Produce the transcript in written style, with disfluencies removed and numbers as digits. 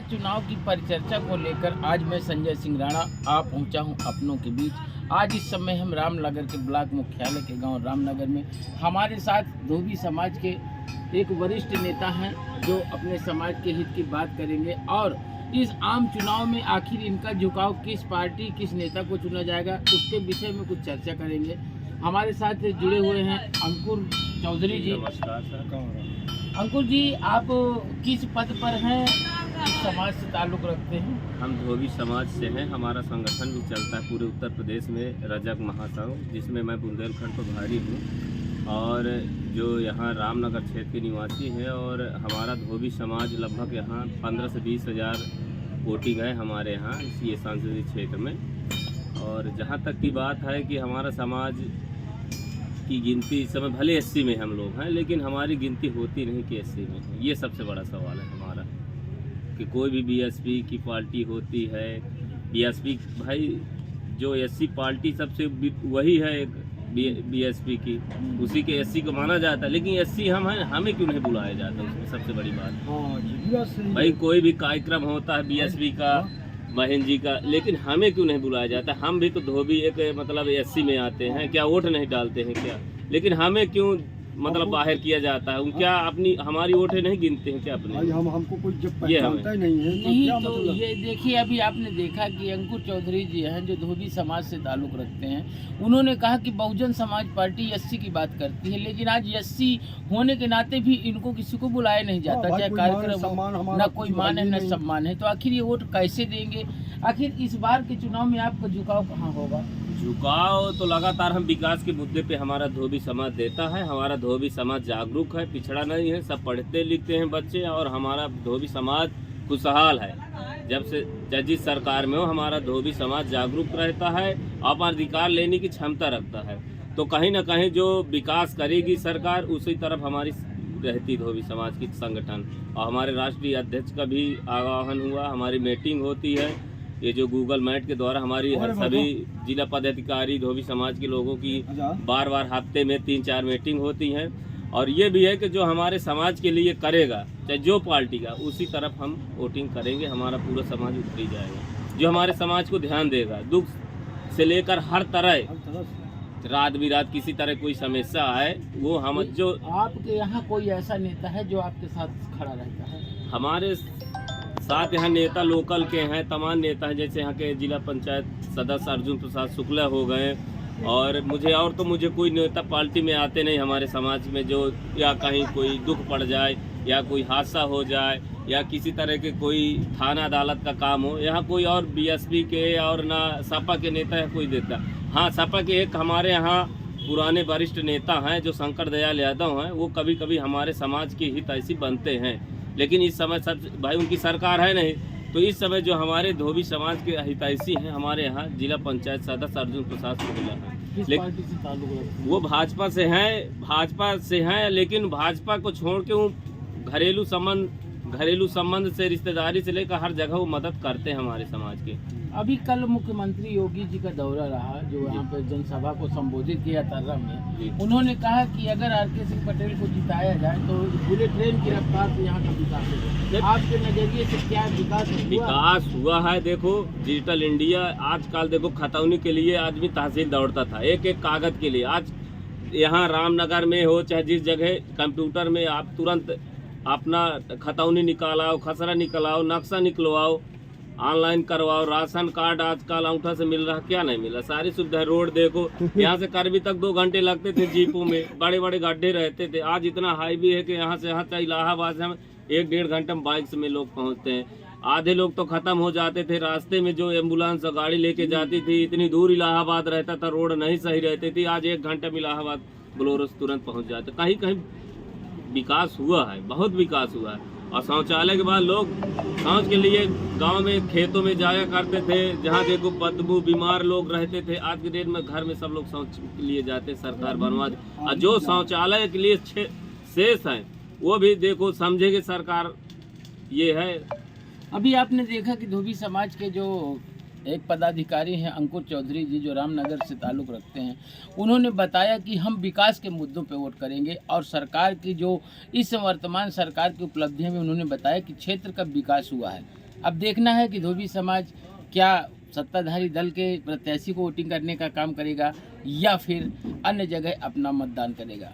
चुनाव की परिचर्चा को लेकर आज मैं संजय सिंह राणा आ पहुंचा हूं अपनों के बीच। आज इस समय हम रामनगर के ब्लॉक मुख्यालय के गांव रामनगर में हमारे साथ धोबी समाज के एक वरिष्ठ नेता हैं जो अपने समाज के हित की बात करेंगे और इस आम चुनाव में आखिर इनका झुकाव किस पार्टी किस नेता को चुना जाएगा उसके विषय में कुछ चर्चा करेंगे। हमारे साथ जुड़े हुए हैं अंकुर चौधरी जी। नमस्कार सर। अंकुर जी, आप किस पद पर हैं, किस समाज से ताल्लुक़ रखते हैं? हम धोबी समाज से हैं। हमारा संगठन भी चलता है पूरे उत्तर प्रदेश में, रजक महासंघ, जिसमें मैं बुंदेलखंड प्रभारी हूँ और जो यहाँ रामनगर क्षेत्र के निवासी हैं। और हमारा धोबी समाज लगभग यहाँ 15 से 20 हज़ार वोटिंग है हमारे यहाँ इसी संसदीय क्षेत्र में। और जहाँ तक की बात है कि हमारा समाज की गिनती इस समय भले 80 में हम लोग हैं, लेकिन हमारी गिनती होती नहीं कि 80 में है। ये सबसे बड़ा सवाल है हमारा कि कोई भी बीएसपी की पार्टी होती है, बीएसपी भाई जो एससी पार्टी सबसे वही है एक बीएसपी की, उसी के एससी को माना जाता है, लेकिन एससी हम हैं, हमें क्यों नहीं बुलाया जाता? उसमें सबसे बड़ी बात भाई कोई भी कार्यक्रम होता है बीएसपी का, महेंद्र जी का, लेकिन हमें क्यों नहीं बुलाया जाता? हम भी तो धोबी एक मतलब एससी में आते हैं, क्या वोट नहीं डालते हैं क्या? लेकिन हमें क्यों मतलब बाहर किया जाता है? क्या अपनी हमारी वोटें नहीं गिनते हैं क्या अपने? हमको कुछ जब पहचानता ही नहीं है तो नहीं क्या तो मतलब? ये देखिए, अभी आपने देखा कि अंकुर चौधरी जी हैं जो धोबी समाज से ताल्लुक़ रखते हैं। उन्होंने कहा कि बहुजन समाज पार्टी एससी की बात करती है, लेकिन आज एससी होने के नाते भी इनको किसी को बुलाया नहीं जाता, चाहे कार्यक्रम हो, ना कोई मान है न सम्मान है। तो आखिर ये वोट कैसे देंगे? आखिर इस बार के चुनाव में आपका झुकाव कहाँ होगा? झुकाव तो लगातार हम विकास के मुद्दे पे हमारा धोबी समाज देता है। हमारा धोबी समाज जागरूक है, पिछड़ा नहीं है, सब पढ़ते लिखते हैं बच्चे, और हमारा धोबी समाज खुशहाल है। जब से जिस सरकार में हो हमारा धोबी समाज जागरूक रहता है, अपना अधिकार लेने की क्षमता रखता है। तो कहीं ना कहीं जो विकास करेगी सरकार उसी तरफ हमारी रहती धोबी समाज की संगठन। और हमारे राष्ट्रीय अध्यक्ष का भी आह्वान हुआ, हमारी मीटिंग होती है, ये जो गूगल मैट के द्वारा हमारी सभी जिला पदाधिकारी धोबी समाज के लोगों की बार हफ्ते में 3-4 मीटिंग होती हैं। और ये भी है कि जो हमारे समाज के लिए करेगा, चाहे जो पार्टी का, उसी तरफ हम वोटिंग करेंगे। हमारा पूरा समाज उतरी जाएगा, जो हमारे समाज को ध्यान देगा, दुख से लेकर हर तरह, रात बिरात किसी तरह कोई समस्या आए वो हम जो। आपके यहाँ कोई ऐसा नेता है जो आपके साथ खड़ा रहता है? हमारे साथ यहाँ नेता लोकल के हैं, तमाम नेता हैं, जैसे यहाँ के जिला पंचायत सदस्य अर्जुन प्रसाद शुक्ला हो गए। और मुझे कोई नेता पार्टी में आते नहीं हमारे समाज में, जो या कहीं कोई दुख पड़ जाए या कोई हादसा हो जाए या किसी तरह के कोई थाना अदालत का काम हो, यहाँ कोई और बीएसपी के और ना सपा के नेता है कोई देता। हाँ, सपा के एक हमारे यहाँ पुराने वरिष्ठ नेता हैं जो शंकर दयाल यादव हैं, वो कभी कभी हमारे समाज के हितैषी बनते हैं, लेकिन इस समय सब भाई उनकी सरकार है नहीं। तो इस समय जो हमारे धोबी समाज के हितैषी हैं हमारे यहाँ जिला पंचायत सदस्य अर्जुन प्रसाद शुक्ला हैं। पार्टी से ताल्लुक़ रखते हैं? वो भाजपा से हैं, लेकिन भाजपा को छोड़ के वो घरेलू संबंध से, रिश्तेदारी से लेकर हर जगह वो मदद करते हैं हमारे समाज के। अभी कल मुख्यमंत्री योगी जी का दौरा रहा, जो यहाँ पे जनसभा को संबोधित किया तर्रा में, उन्होंने कहा कि अगर आर.के. सिंह पटेल को जिताया जाए तो बुलेट ट्रेन की रफ्तार से यहाँ का विकास होगा। आपके नजरिए से क्या विकास हुआ है? देखो, डिजिटल इंडिया आजकल देखो, खतौनी के लिए आदमी तहसील दौड़ता था एक एक कागज के लिए। आज यहाँ रामनगर में हो चाहे जिस जगह, कंप्यूटर में आप तुरंत अपना खतौनी निकालाओ, खसरा निकलाओ, नक्शा निकलवाओ, ऑनलाइन करवाओ, राशन कार्ड आजकल अंगूठा से मिल रहा, क्या नहीं मिल रहा, सारी सुविधा। रोड देखो, यहाँ से करबी तक 2 घंटे लगते थे जीपों में, बड़े बड़े गड्ढे रहते थे। आज इतना हाईवे है कि यहाँ से चाहे इलाहाबाद से हम 1-1.5 घंटे में बाइक से में लोग पहुँचते हैं। आधे लोग तो खत्म हो जाते थे रास्ते में, जो एम्बुलेंस और गाड़ी लेके जाती थी, इतनी दूर इलाहाबाद रहता था, रोड नहीं सही रहती थी। आज 1 घंटे में इलाहाबाद बोलेरो तुरंत पहुँच जाते। कहीं कहीं विकास हुआ है, बहुत विकास हुआ है। और शौचालय के बाद लोग शौच के लिए गांव में खेतों में जाया करते थे, जहां देखो बदबू, बीमार लोग रहते थे। आज के डेट में घर में सब लोग शौच के लिए जाते, सरकार बनवा दे। और जो शौचालय के लिए शेष है वो भी देखो समझेगी सरकार, ये है। अभी आपने देखा कि धोबी समाज के जो एक पदाधिकारी हैं अंकुर चौधरी जी, जो रामनगर से ताल्लुक़ रखते हैं, उन्होंने बताया कि हम विकास के मुद्दों पे वोट करेंगे। और सरकार की जो इस वर्तमान सरकार की उपलब्धियों में उन्होंने बताया कि क्षेत्र का विकास हुआ है। अब देखना है कि धोबी समाज क्या सत्ताधारी दल के प्रत्याशी को वोटिंग करने का काम करेगा या फिर अन्य जगह अपना मतदान करेगा।